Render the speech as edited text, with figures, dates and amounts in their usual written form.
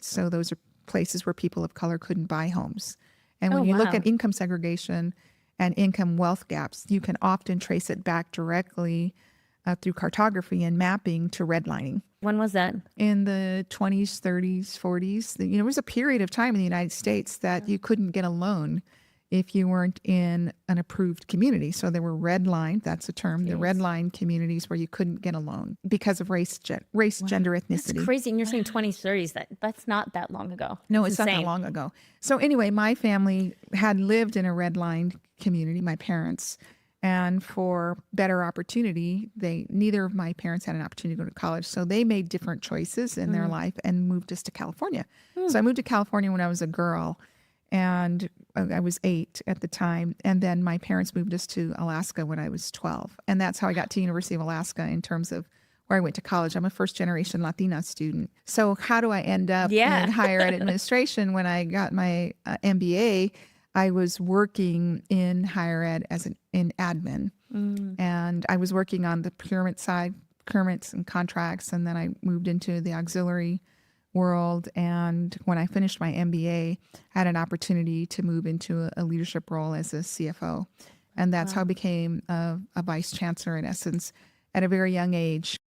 estates. So those are places where people of color couldn't buy homes. And when you look at income segregation and income wealth gaps, you can often trace it back directly through cartography and mapping to redlining. When was that? In the 20s, 30s, 40s. There was a period of time in the United States that you couldn't get a loan if you weren't in an approved community. So there were redlined, that's a term, the redline communities where you couldn't get a loan because of race, gender, ethnicity. That's crazy. And you're saying 20s, 30s. That's not that long ago. No, it's not that long ago. So anyway, my family had lived in a redlined community, my parents, and for better opportunity, neither of my parents had an opportunity to go to college. So they made different choices in their life and moved us to California. So I moved to California when I was a girl, and I was 8 at the time. And then my parents moved us to Alaska when I was 12. And that's how I got to University of Alaska in terms of where I went to college. I'm a first generation Latina student. So how do I end up in higher ed administration? When I got my MBA, I was working in higher ed in admin. And I was working on the procurement side, procurements and contracts. And then I moved into the auxiliary world. And when I finished my MBA, I had an opportunity to move into a leadership role as a CFO. And that's how I became a vice chancellor, in essence, at a very young age.